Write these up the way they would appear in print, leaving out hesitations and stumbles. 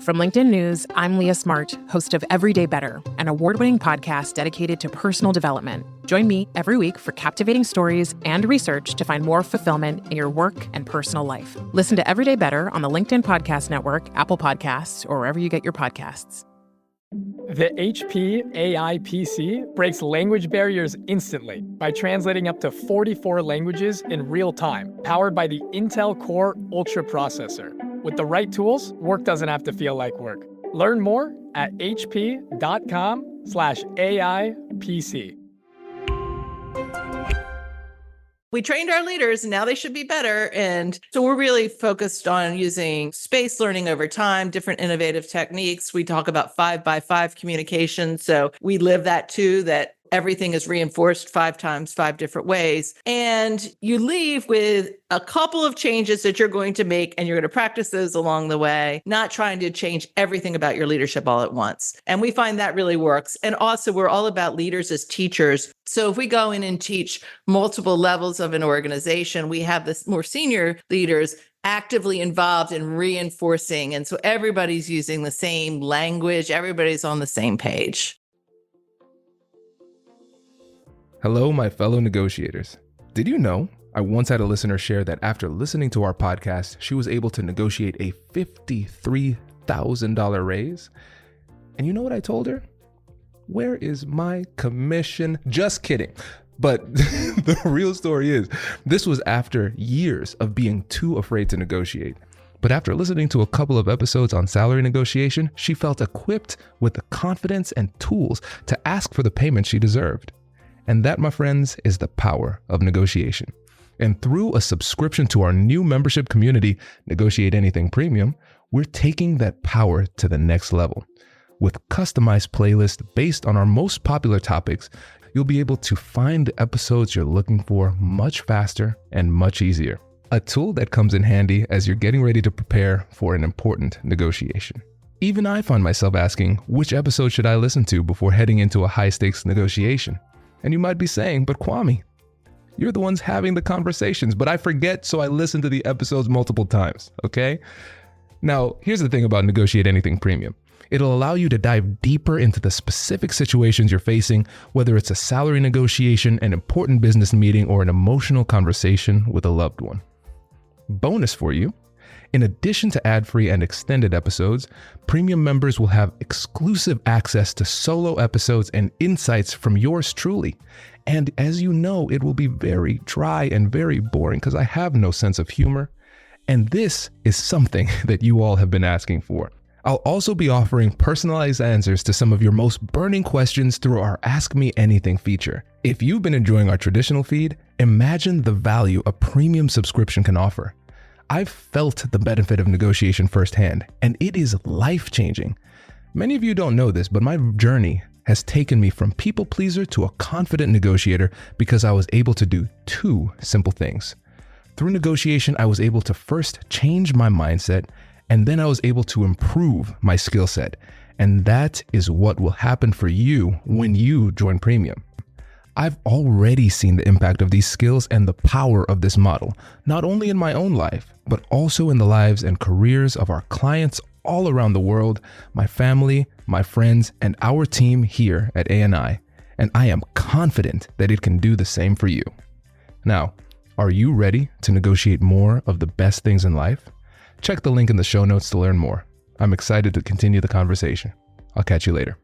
From LinkedIn News, I'm Leah Smart, host of Everyday Better, an award-winning podcast dedicated to personal development. Join me every week for captivating stories and research to find more fulfillment in your work and personal life. Listen to Everyday Better on the LinkedIn Podcast Network, Apple Podcasts, or wherever you get your podcasts. The HP AI PC breaks language barriers instantly by translating up to 44 languages in real time, powered by the Intel Core Ultra processor. With the right tools, work doesn't have to feel like work. Learn more at hp.com/AI PC. We trained our leaders and now they should be better. And so we're really focused on using space learning over time, different innovative techniques. We talk about 5x5 communication. So we live that too, that everything is reinforced 5 times, 5 different ways. And you leave with a couple of changes that you're going to make, and you're going to practice those along the way, not trying to change everything about your leadership all at once. And we find that really works. And also, we're all about leaders as teachers. So if we go in and teach multiple levels of an organization, we have the more senior leaders actively involved in reinforcing. And so everybody's using the same language. Everybody's on the same page. Hello, my fellow negotiators. Did you know I once had a listener share that after listening to our podcast, she was able to negotiate a $53,000 raise? And you know what I told her? Where is my commission? Just kidding. But the real story is, this was after years of being too afraid to negotiate. But after listening to a couple of episodes on salary negotiation, she felt equipped with the confidence and tools to ask for the payment she deserved. And that, my friends, is the power of negotiation. And through a subscription to our new membership community, Negotiate Anything Premium, we're taking that power to the next level. With customized playlists based on our most popular topics, you'll be able to find the episodes you're looking for much faster and much easier. A tool that comes in handy as you're getting ready to prepare for an important negotiation. Even I find myself asking, which episode should I listen to before heading into a high-stakes negotiation? And you might be saying, but Kwame, you're the ones having the conversations, but I forget, so I listen to the episodes multiple times, okay? Now, here's the thing about Negotiate Anything Premium. It'll allow you to dive deeper into the specific situations you're facing, whether it's a salary negotiation, an important business meeting, or an emotional conversation with a loved one. Bonus for you. In addition to ad-free and extended episodes, premium members will have exclusive access to solo episodes and insights from yours truly. And as you know, it will be very dry and very boring because I have no sense of humor. And this is something that you all have been asking for. I'll also be offering personalized answers to some of your most burning questions through our Ask Me Anything feature. If you've been enjoying our traditional feed, imagine the value a premium subscription can offer. I've felt the benefit of negotiation firsthand, and it is life-changing. Many of you don't know this, but my journey has taken me from people pleaser to a confident negotiator because I was able to do 2 simple things. Through negotiation, I was able to first change my mindset, and then I was able to improve my skill set. And that is what will happen for you when you join Premium. I've already seen the impact of these skills and the power of this model, not only in my own life, but also in the lives and careers of our clients all around the world, my family, my friends, and our team here at ANI. And I am confident that it can do the same for you. Now, are you ready to negotiate more of the best things in life? Check the link in the show notes to learn more. I'm excited to continue the conversation. I'll catch you later.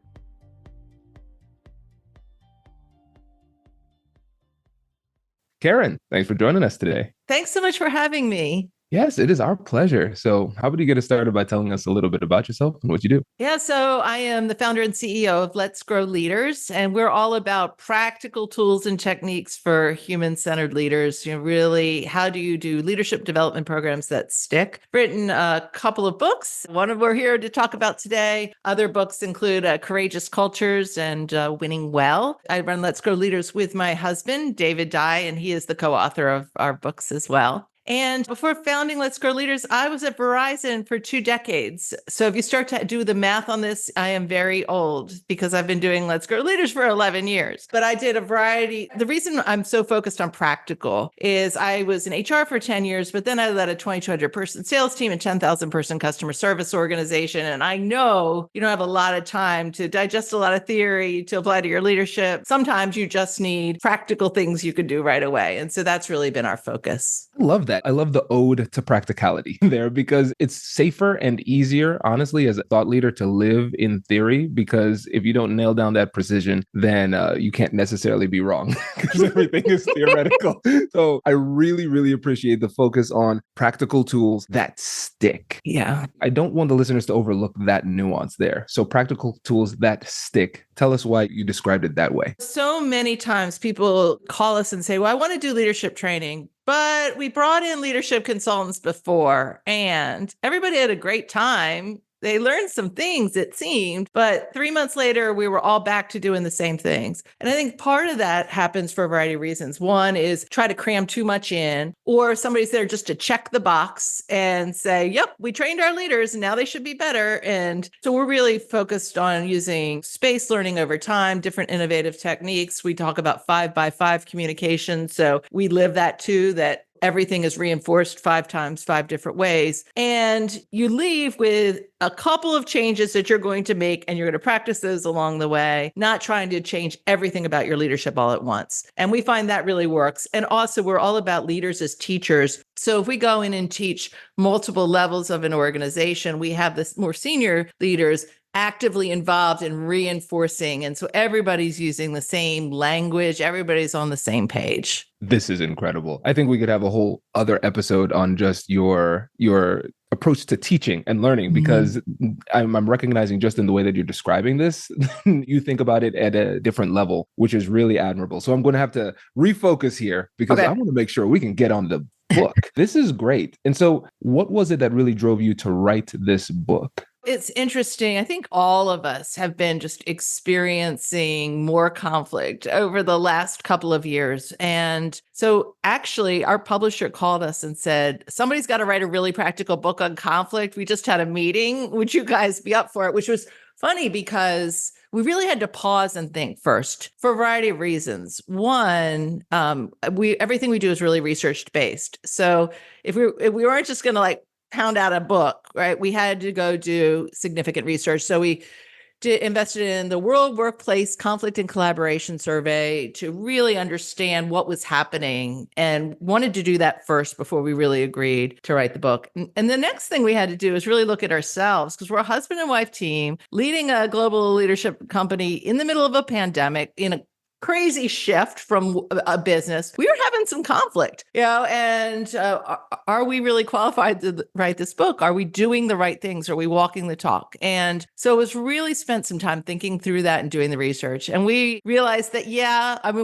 Karin, thanks for joining us today. Thanks so much for having me. Yes, it is our pleasure. So how about you get us started by telling us a little bit about yourself and what you do? Yeah, so I am the founder and CEO of Let's Grow Leaders, and we're all about practical tools and techniques for human-centered leaders. Really, how do you do leadership development programs that stick? Written a couple of books. One of we're here to talk about today. Other books include Courageous Cultures and Winning Well. I run Let's Grow Leaders with my husband, David Dye, and he is the co-author of our books as well. And before founding Let's Grow Leaders, I was at Verizon for 2 decades. So if you start to do the math on this, I am very old because I've been doing Let's Grow Leaders for 11 years. But I did a variety. The reason I'm so focused on practical is I was in HR for 10 years, but then I led a 2,200 person sales team and 10,000 person customer service organization. And I know you don't have a lot of time to digest a lot of theory to apply to your leadership. Sometimes you just need practical things you can do right away. And so that's really been our focus. I love that. I love the ode to practicality there because it's safer and easier, honestly, as a thought leader to live in theory, because if you don't nail down that precision, then you can't necessarily be wrong because everything is theoretical. So I really, really appreciate the focus on practical tools that stick. Yeah. I don't want the listeners to overlook that nuance there. So practical tools that stick. Tell us why you described it that way. So many times people call us and say, well, I want to do leadership training, but we brought in leadership consultants before and everybody had a great time. They learned some things, it seemed, but 3 months later, we were all back to doing the same things. And I think part of that happens for a variety of reasons. One is try to cram too much in, or somebody's there just to check the box and say, yep, we trained our leaders and now they should be better. And so we're really focused on using space learning over time, different innovative techniques. We talk about 5x5 communication. So we live that too, that everything is reinforced 5 times, 5 different ways. And you leave with a couple of changes that you're going to make, and you're going to practice those along the way, not trying to change everything about your leadership all at once. And we find that really works. And also, we're all about leaders as teachers. So if we go in and teach multiple levels of an organization, we have this more senior leaders actively involved in reinforcing. And so everybody's using the same language. Everybody's on the same page. This is incredible. I think we could have a whole other episode on just your approach to teaching and learning, because I'm recognizing just in the way that you're describing this, you think about it at a different level, which is really admirable. So I'm going to have to refocus here because I want to make sure we can get on the book. This is great. And so what was it that really drove you to write this book? It's interesting. I think all of us have been just experiencing more conflict over the last couple of years. And so actually, our publisher called us and said, somebody's got to write a really practical book on conflict. We just had a meeting. Would you guys be up for it? Which was funny because we really had to pause and think first for a variety of reasons. One, everything we do is really research based. So if we weren't just going to pound out a book, right? We had to go do significant research. So we invested in the World Workplace Conflict and Collaboration Survey to really understand what was happening, and wanted to do that first before we really agreed to write the book. And the next thing we had to do is really look at ourselves, because we're a husband and wife team leading a global leadership company in the middle of a pandemic, in a crazy shift from a business. We were having some conflict, and are we really qualified to write this book? Are we doing the right things? Are we walking the talk? And so it was really spent some time thinking through that and doing the research. And we realized that,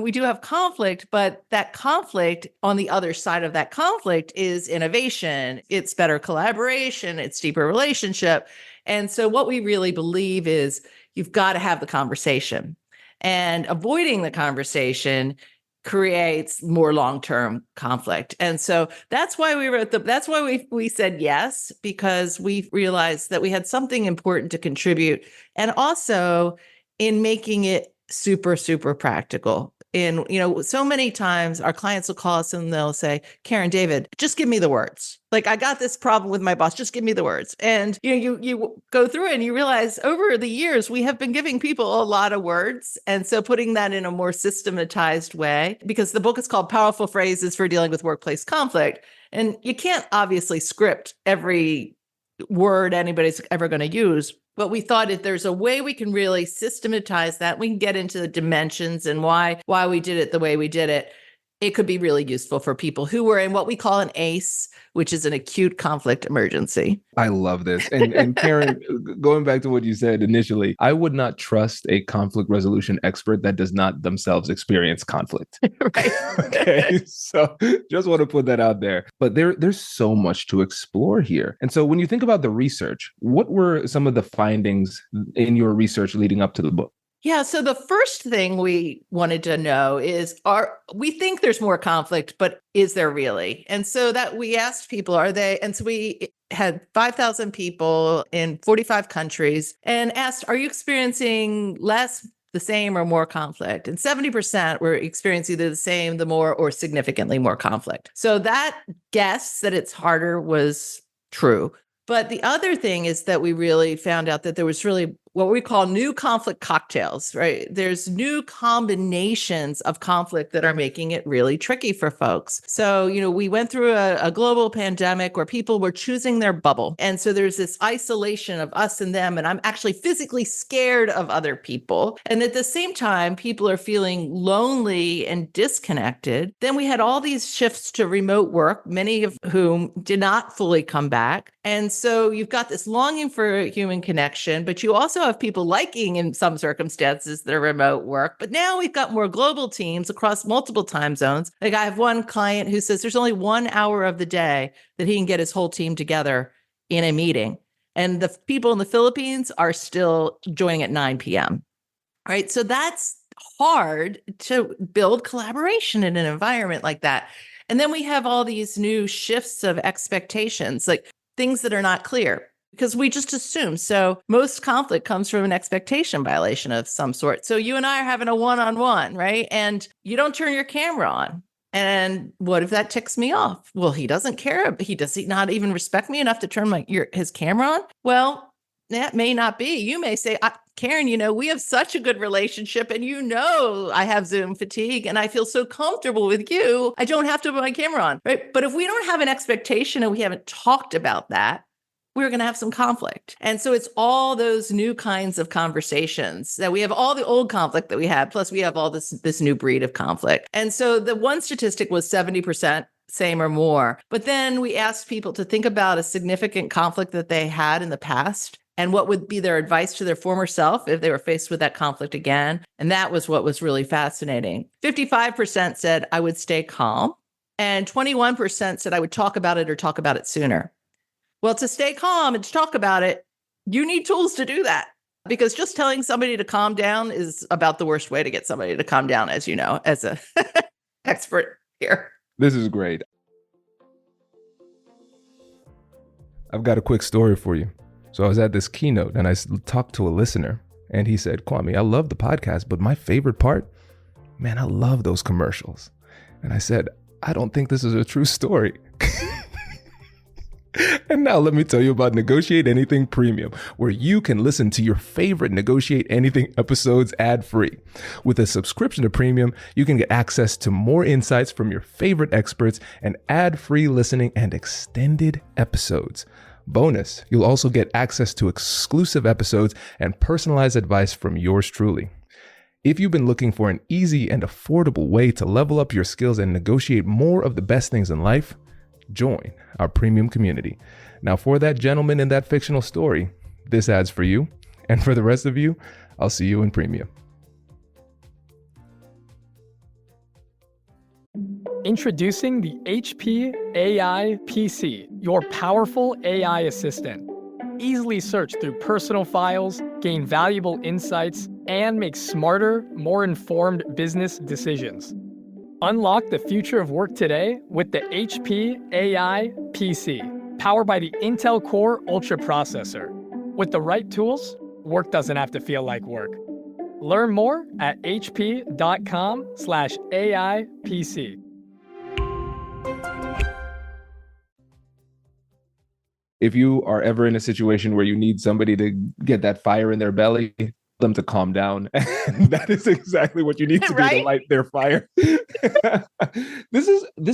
we do have conflict, but that conflict, on the other side of that conflict, is innovation. It's better collaboration. It's deeper relationship. And so what we really believe is you've got to have the conversation. And avoiding the conversation creates more long-term conflict. And so that's why we wrote that's why we said yes, because we realized that we had something important to contribute. And also in making it super, super practical. And, so many times our clients will call us and they'll say, Karin, David, just give me the words. I got this problem with my boss, just give me the words. And, you go through it and you realize over the years, we have been giving people a lot of words. And so putting that in a more systematized way, because the book is called Powerful Phrases for Dealing with Workplace Conflict. And you can't obviously script every word anybody's ever going to use. But we thought if there's a way we can really systematize that, we can get into the dimensions and why we did it the way we did it. It could be really useful for people who were in what we call an ACE, which is an acute conflict emergency. I love this. And Karin, going back to what you said initially, I would not trust a conflict resolution expert that does not themselves experience conflict. Right. Okay. So just want to put that out there. But there's so much to explore here. And so when you think about the research, what were some of the findings in your research leading up to the book? Yeah. So the first thing we wanted to know is, we think there's more conflict, but is there really? And so that we asked people, and so we had 5,000 people in 45 countries and asked, are you experiencing less, the same, or more conflict? And 70% were experiencing either the same, the more, or significantly more conflict. So that guess that it's harder was true. But the other thing is that we really found out that there was really what we call new conflict cocktails, right? There's new combinations of conflict that are making it really tricky for folks. So, we went through a global pandemic where people were choosing their bubble. And so there's this isolation of us and them, and I'm actually physically scared of other people. And at the same time, people are feeling lonely and disconnected. Then we had all these shifts to remote work, many of whom did not fully come back. And so you've got this longing for human connection, but you also have people liking, in some circumstances, their remote work. But now we've got more global teams across multiple time zones. Like, I have one client who says there's only 1 hour of the day that he can get his whole team together in a meeting. And the people in the Philippines are still joining at 9 p.m. Right. So that's hard to build collaboration in an environment like that. And then we have all these new shifts of expectations, like things that are not clear, because we just assume. So most conflict comes from an expectation violation of some sort. So you and I are having a one-on-one, right? And you don't turn your camera on. And what if that ticks me off? Well, he doesn't care. Does he not even respect me enough to turn his camera on? Well, that may not be. You may say, Karin, we have such a good relationship, and I have Zoom fatigue, and I feel so comfortable with you, I don't have to put my camera on, right? But if we don't have an expectation and we haven't talked about that, we're going to have some conflict. And so it's all those new kinds of conversations that we have, all the old conflict that we had, plus we have all this new breed of conflict. And so the one statistic was 70%. Same or more. But then we asked people to think about a significant conflict that they had in the past and what would be their advice to their former self if they were faced with that conflict again. And that was what was really fascinating. 55% said, I would stay calm. And 21% said, I would talk about it or talk about it sooner. Well, to stay calm and to talk about it, you need tools to do that. Because just telling somebody to calm down is about the worst way to get somebody to calm down, as you know, as an expert here. This is great. I've got a quick story for you. So I was at this keynote and I talked to a listener and he said, Kwame, I love the podcast, but my favorite part, man, I love those commercials. And I said, I don't think this is a true story. And now let me tell you about Negotiate Anything Premium, where you can listen to your favorite Negotiate Anything episodes ad-free. With a subscription to Premium, you can get access to more insights from your favorite experts and ad-free listening and extended episodes. Bonus, you'll also get access to exclusive episodes and personalized advice from yours truly. If you've been looking for an easy and affordable way to level up your skills and negotiate more of the best things in life, join our premium community. Now, for that gentleman in that fictional story, this ad's for you. And for the rest of you, I'll see you in premium. Introducing the HP AI PC, your powerful AI assistant. Easily search through personal files, gain valuable insights, and make smarter, more informed business decisions. Unlock the future of work today with the HP AI PC, powered by the Intel Core Ultra processor. With the right tools, work doesn't have to feel like work. Learn more at hp.com/AIPC. If you are ever in a situation where you need somebody to get that fire in their belly, them to calm down. And that is exactly what you need to do to light their fire. This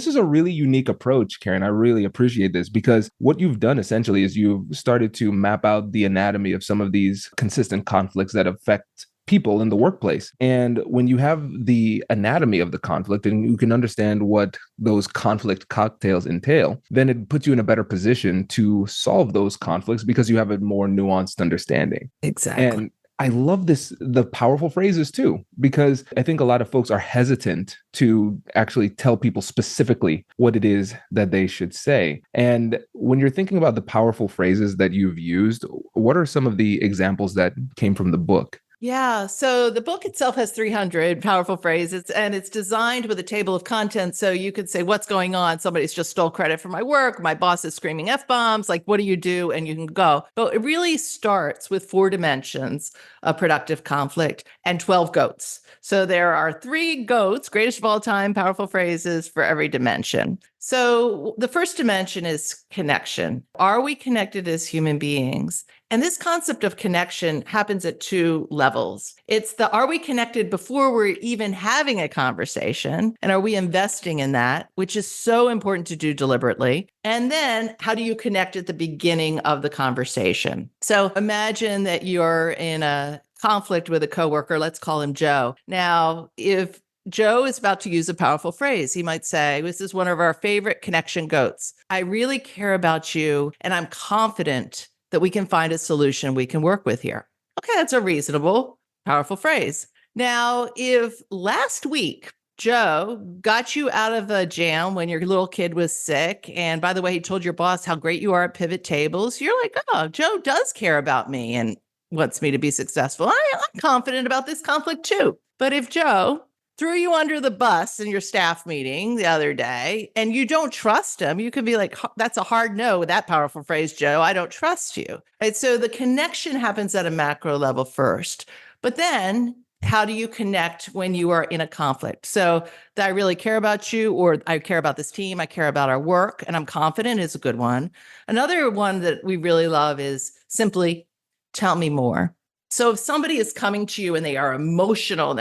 is a really unique approach, Karin. I really appreciate this because what you've done essentially is you've started to map out the anatomy of some of these consistent conflicts that affect people in the workplace. And when you have the anatomy of the conflict and you can understand what those conflict cocktails entail, then it puts you in a better position to solve those conflicts because you have a more nuanced understanding. Exactly. And I love the powerful phrases too, because I think a lot of folks are hesitant to actually tell people specifically what it is that they should say. And when you're thinking about the powerful phrases that you've used, what are some of the examples that came from the book? Yeah. So the book itself has 300 powerful phrases, and it's designed with a table of contents. So you could say, what's going on? Somebody's just stole credit for my work. My boss is screaming F-bombs. Like, what do you do? And you can go. But it really starts with 4 dimensions of productive conflict and 12 goats. So there are 3 goats, greatest of all time, powerful phrases for every dimension. So the first dimension is connection. Are we connected as human beings? And this concept of connection happens at 2 levels. It's the, are we connected before we're even having a conversation? And are we investing in that, which is so important to do deliberately? And then how do you connect at the beginning of the conversation? So imagine that you're in a conflict with a coworker. Let's call him Joe. Now, if Joe is about to use a powerful phrase, he might say, this is one of our favorite connection goats. I really care about you, and I'm confident that we can find a solution we can work with here. Okay, that's a reasonable, powerful phrase. Now, if last week Joe got you out of a jam when your little kid was sick, and by the way, he told your boss how great you are at pivot tables, you're like, oh, Joe does care about me and wants me to be successful. I'm confident about this conflict too. But if Joe threw you under the bus in your staff meeting the other day and you don't trust him, you can be like, that's a hard no with that powerful phrase, Joe. I don't trust you. Right? So the connection happens at a macro level first. But then how do you connect when you are in a conflict? So that I really care about you, or I care about this team, I care about our work, and I'm confident is a good one. Another one that we really love is simply tell me more. So if somebody is coming to you and they are emotional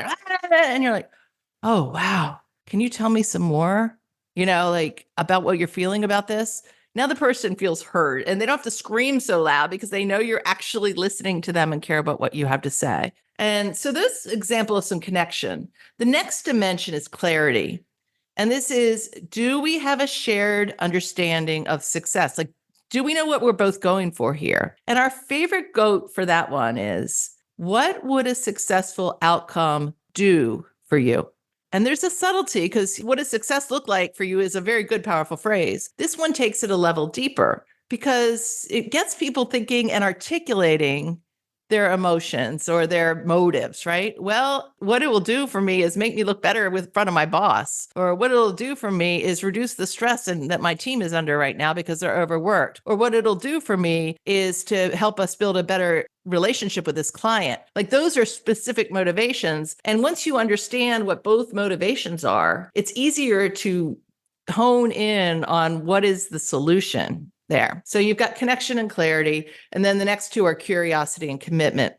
and you're like, oh, wow. Can you tell me some more, like about what you're feeling about this? Now the person feels heard and they don't have to scream so loud because they know you're actually listening to them and care about what you have to say. And so this example of some connection. The next dimension is clarity. And this is, do we have a shared understanding of success? Like, do we know what we're both going for here? And our favorite goat for that one is, what would a successful outcome do for you? And there's a subtlety, because what does success look like for you is a very good, powerful phrase. This one takes it a level deeper because it gets people thinking and articulating their emotions or their motives, right? Well, what it will do for me is make me look better with front of my boss, or what it'll do for me is reduce the stress that my team is under right now because they're overworked, or what it'll do for me is to help us build a better relationship with this client. Like, those are specific motivations. And once you understand what both motivations are, it's easier to hone in on what is the solution there. So you've got connection and clarity. And then the next 2 are curiosity and commitment.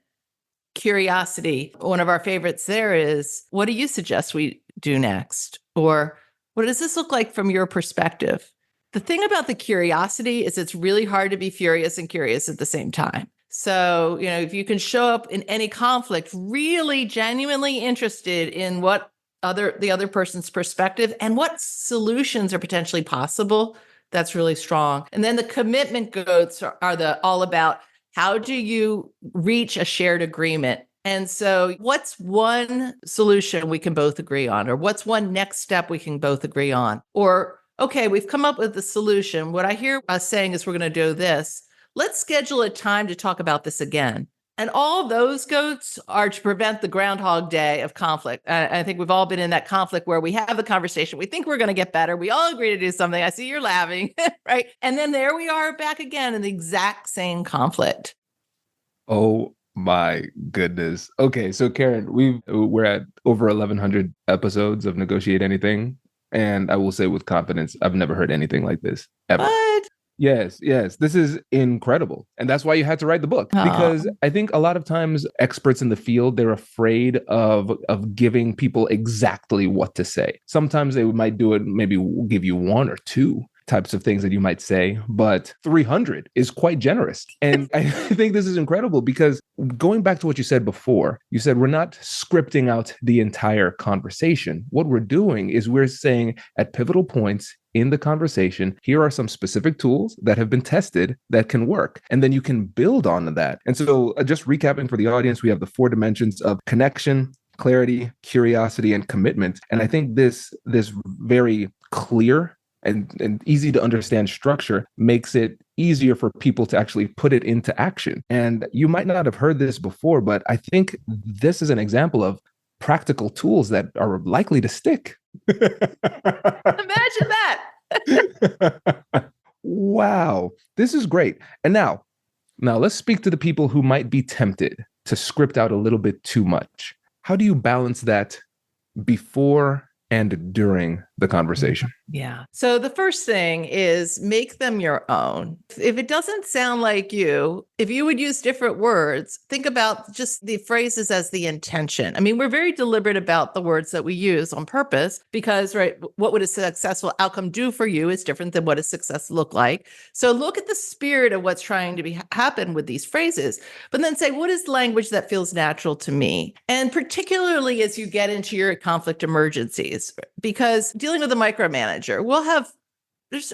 Curiosity, one of our favorites there is, what do you suggest we do next? Or what does this look like from your perspective? The thing about the curiosity is it's really hard to be furious and curious at the same time. So, if you can show up in any conflict really genuinely interested in what the other person's perspective and what solutions are potentially possible, that's really strong. And then the commitment goats are all about, how do you reach a shared agreement? And so what's one solution we can both agree on? Or what's one next step we can both agree on? Or, okay, we've come up with the solution. What I hear us saying is we're going to do this. Let's schedule a time to talk about this again. And all those goats are to prevent the Groundhog Day of conflict. I think we've all been in that conflict where we have the conversation. We think we're going to get better. We all agree to do something. I see you're laughing, right? And then there we are back again in the exact same conflict. Oh my goodness. Okay, so Karin, we're at over 1,100 episodes of Negotiate Anything. And I will say with confidence, I've never heard anything like this ever. What? Yes. This is incredible. And that's why you had to write the book, because I think a lot of times experts in the field, they're afraid of giving people exactly what to say. Sometimes they might do it, maybe give you 1 or 2 types of things that you might say, but 300 is quite generous. And I think this is incredible, because going back to what you said before, you said we're not scripting out the entire conversation. What we're doing is we're saying at pivotal points in the conversation, here are some specific tools that have been tested that can work. And then you can build on that. And so just recapping for the audience, we have the 4 dimensions of connection, clarity, curiosity, and commitment. And I think this very clear and easy to understand structure makes it easier for people to actually put it into action. And you might not have heard this before, but I think this is an example of practical tools that are likely to stick. Imagine that. Wow, this is great. And now let's speak to the people who might be tempted to script out a little bit too much. How do you balance that before and during the conversation? Yeah. So the first thing is make them your own. If it doesn't sound like you, if you would use different words, think about just the phrases as the intention. I mean, we're very deliberate about the words that we use on purpose because, right, what would a successful outcome do for you is different than what a success look like. So look at the spirit of what's trying to happen with these phrases, but then say, what is language that feels natural to me? And particularly as you get into your conflict emergencies, because dealing with a micromanager, we'll have,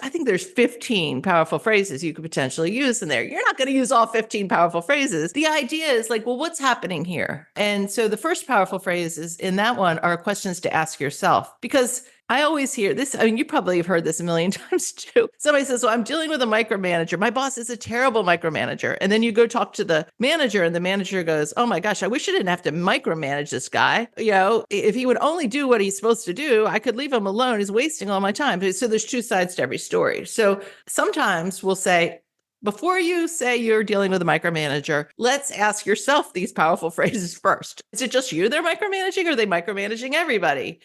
I think there's 15 powerful phrases you could potentially use in there. You're not going to use all 15 powerful phrases. The idea is like, well, what's happening here? And so the first powerful phrases in that one are questions to ask yourself, because I always hear this. I mean, you probably have heard this a million times too. Somebody says, well, I'm dealing with a micromanager. My boss is a terrible micromanager. And then you go talk to the manager and the manager goes, oh my gosh, I wish I didn't have to micromanage this guy. You know, if he would only do what he's supposed to do, I could leave him alone. He's wasting all my time. So there's two sides to every story. So sometimes we'll say, before you say you're dealing with a micromanager, let's ask yourself these powerful phrases first. Is it just you they're micromanaging, or are they micromanaging everybody?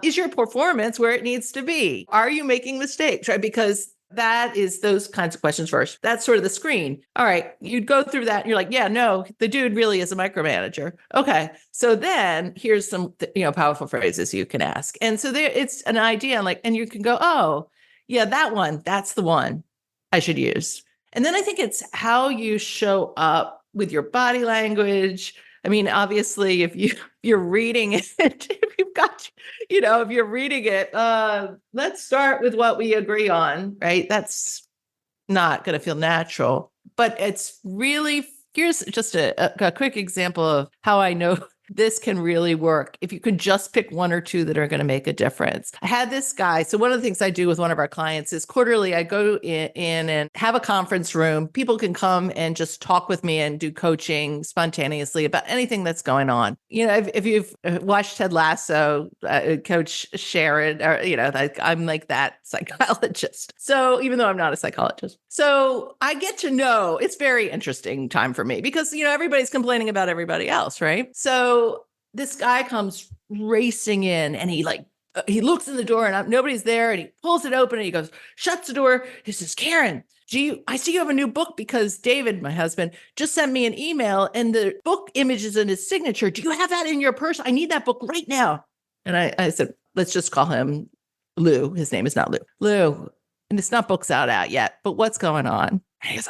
Is your performance where it needs to be? Are you making mistakes, right? Because that is those kinds of questions first. That's sort of the screen. All right, you'd go through that and you're like, yeah, no, the dude really is a micromanager. Okay, so then here's some, powerful phrases you can ask. And so there, it's an idea and you can go, oh, yeah, that one, that's the one I should use. And then I think it's how you show up with your body language. I mean, obviously, if you're reading it, if you're reading it, let's start with what we agree on, right? That's not going to feel natural, but it's really, here's just a quick example of how I know this can really work. If you could just pick one or two that are going to make a difference. I had this guy. So one of the things I do with one of our clients is quarterly, I go in and have a conference room. People can come and just talk with me and do coaching spontaneously about anything that's going on. You know, if you've watched Ted Lasso, Coach Sharon, or, I'm like that psychologist. So even though I'm not a psychologist. So I get to know, it's very interesting time for me because, everybody's complaining about everybody else, right? So this guy comes racing in and he looks in the door and nobody's there and he pulls it open and he goes, shuts the door. He says, Karin, I see you have a new book because David, my husband, just sent me an email and the book image is in his signature. Do you have that in your purse? I need that book right now. And I said, let's just call him Lou. His name is not Lou. Lou. And it's not books out yet, but what's going on? And he goes,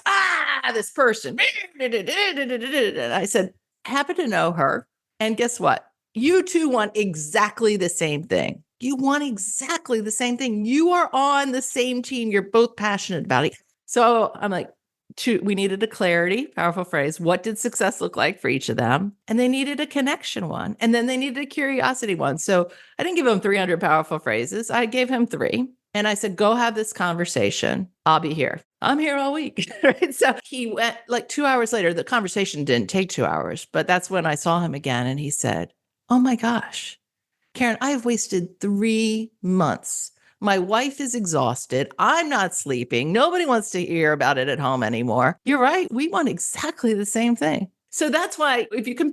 this person. And I said, happen to know her. And guess what? You two want exactly the same thing. You want exactly the same thing. You are on the same team. You're both passionate about it. So I'm like, we needed a clarity, powerful phrase. What did success look like for each of them? And they needed a connection one. And then they needed a curiosity one. So I didn't give him 300 powerful phrases. I gave him 3. And I said, go have this conversation. I'll be here. I'm here all week. Right? So he went 2 hours later. The conversation didn't take 2 hours, but that's when I saw him again. And he said, oh my gosh, Karin, I've wasted 3 months. My wife is exhausted. I'm not sleeping. Nobody wants to hear about it at home anymore. You're right. We want exactly the same thing. So that's why if you can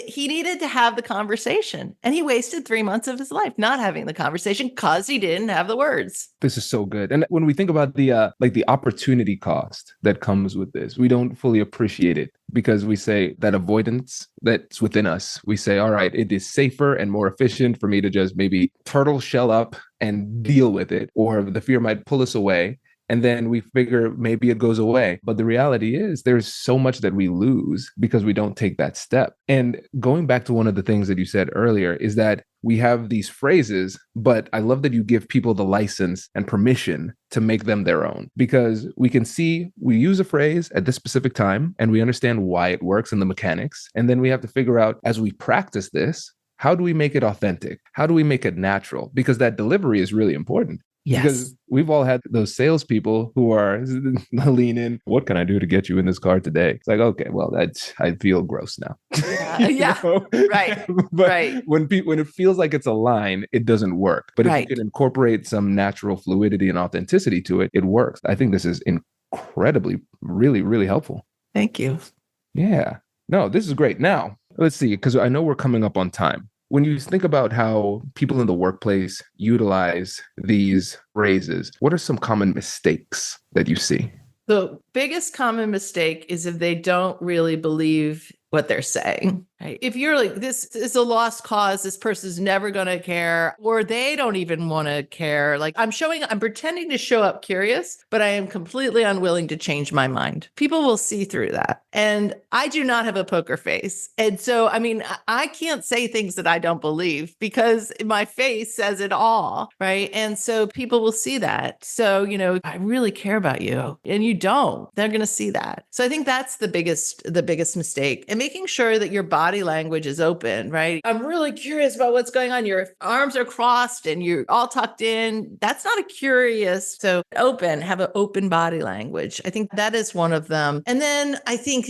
he needed to have the conversation and he wasted 3 months of his life not having the conversation because he didn't have the words. This is so good. And when we think about the opportunity cost that comes with this, we don't fully appreciate it because we say that avoidance that's within us. We say, all right, it is safer and more efficient for me to just maybe turtle shell up and deal with it, or the fear might pull us away. And then we figure maybe it goes away. But the reality is there's so much that we lose because we don't take that step. And going back to one of the things that you said earlier is that we have these phrases, but I love that you give people the license and permission to make them their own, because we can see we use a phrase at this specific time and we understand why it works and the mechanics. And then we have to figure out as we practice this, how do we make it authentic? How do we make it natural? Because that delivery is really important. Yes. Because we've all had those salespeople who are lean in. What can I do to get you in this car today? It's like, okay, well, I feel gross now. Yeah. Right. But Right. when it feels like it's a line, it doesn't work. But if you can incorporate some natural fluidity and authenticity to it, it works. I think this is incredibly, really, really helpful. Thank you. Yeah. No, this is great. Now, let's see, because I know we're coming up on time. When you think about how people in the workplace utilize these phrases, what are some common mistakes that you see? The biggest common mistake is if they don't really believe what they're saying. Right? If you're like, this is a lost cause, this person's never going to care, or they don't even want to care. Like I'm pretending to show up curious, but I am completely unwilling to change my mind. People will see through that. And I do not have a poker face. And so, I mean, I can't say things that I don't believe because my face says it all. Right. And so people will see that. So, I really care about you and you don't, they're going to see that. So I think that's the biggest mistake, and making sure that your body language is open, right? I'm really curious about what's going on. Your arms are crossed and you're all tucked in. That's not a curious. So have an open body language. I think that is one of them. And then I think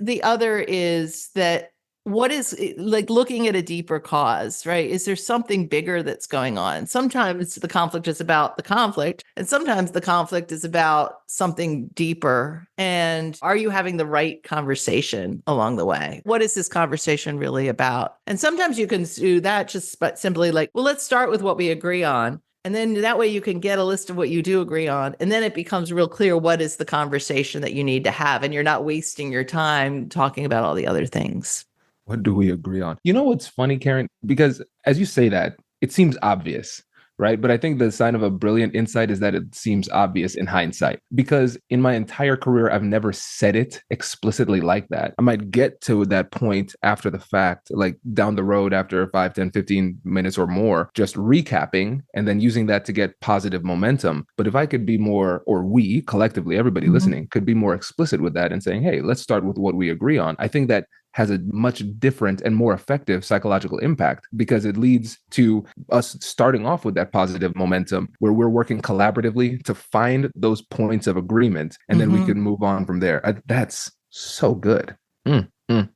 the other is that what is like looking at a deeper cause, right? Is there something bigger that's going on? Sometimes the conflict is about the conflict, and sometimes the conflict is about something deeper. And are you having the right conversation along the way? What is this conversation really about? And sometimes you can do that just but simply like, well, let's start with what we agree on. And then that way you can get a list of what you do agree on. And then it becomes real clear what is the conversation that you need to have. And you're not wasting your time talking about all the other things. What do we agree on? You know what's funny, Karin? Because as you say that, it seems obvious, right? But I think the sign of a brilliant insight is that it seems obvious in hindsight. Because in my entire career, I've never said it explicitly like that. I might get to that point after the fact, like down the road after 5, 10, 15 minutes or more, just recapping and then using that to get positive momentum. But if I could be more, or we collectively, everybody listening, could be more explicit with that and saying, hey, let's start with what we agree on. I think that has a much different and more effective psychological impact because it leads to us starting off with that positive momentum where we're working collaboratively to find those points of agreement, and then we can move on from there. That's so good. You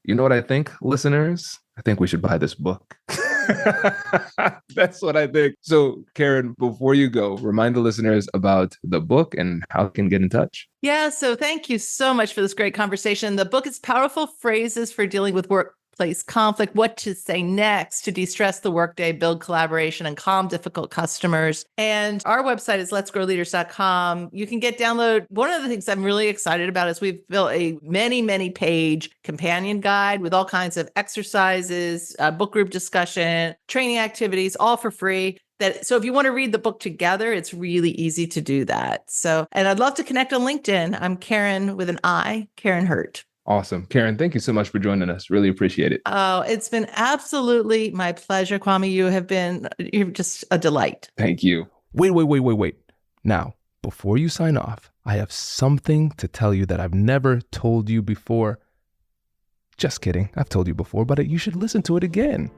know what I think, listeners? I think we should buy this book. That's what I think. So, Karin, before you go, remind the listeners about the book and how they can get in touch. Yeah, so thank you so much for this great conversation. The book is Powerful Phrases for Dealing with Workplace Conflict, What to Say Next to De-Stress the Workday, Build Collaboration, and Calm Difficult Customers. And our website is letsgrowleaders.com. You can download. One of the things I'm really excited about is we've built a many page companion guide with all kinds of exercises, book group discussion, training activities, all for free. So if you want to read the book together, it's really easy to do that. So, and I'd love to connect on LinkedIn. I'm Karin with an I, Karin Hurt. Awesome. Karin, thank you so much for joining us. Really appreciate it. Oh, it's been absolutely my pleasure, Kwame. You're just a delight. Thank you. Wait. Now, before you sign off, I have something to tell you that I've never told you before. Just kidding. I've told you before, but you should listen to it again.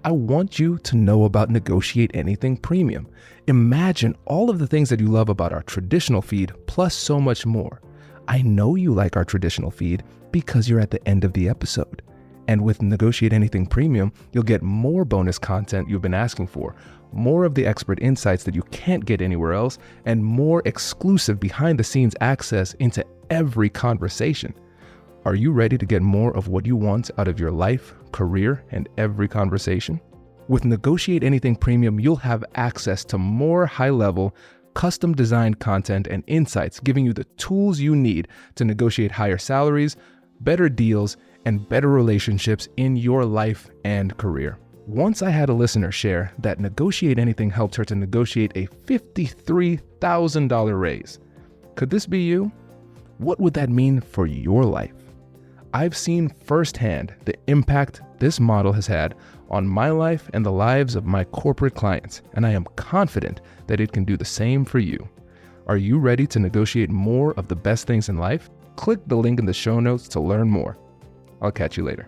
I want you to know about Negotiate Anything Premium. Imagine all of the things that you love about our traditional feed, plus so much more. I know you like our traditional feed because you're at the end of the episode. And with Negotiate Anything Premium, you'll get more bonus content you've been asking for, more of the expert insights that you can't get anywhere else, and more exclusive behind-the-scenes access into every conversation. Are you ready to get more of what you want out of your life, career, and every conversation? With Negotiate Anything Premium, you'll have access to more high-level, custom-designed content and insights, giving you the tools you need to negotiate higher salaries, better deals, and better relationships in your life and career. Once I had a listener share that Negotiate Anything helped her to negotiate a $53,000 raise. Could this be you? What would that mean for your life? I've seen firsthand the impact this model has had on my life and the lives of my corporate clients, and I am confident that it can do the same for you. Are you ready to negotiate more of the best things in life? Click the link in the show notes to learn more. I'll catch you later.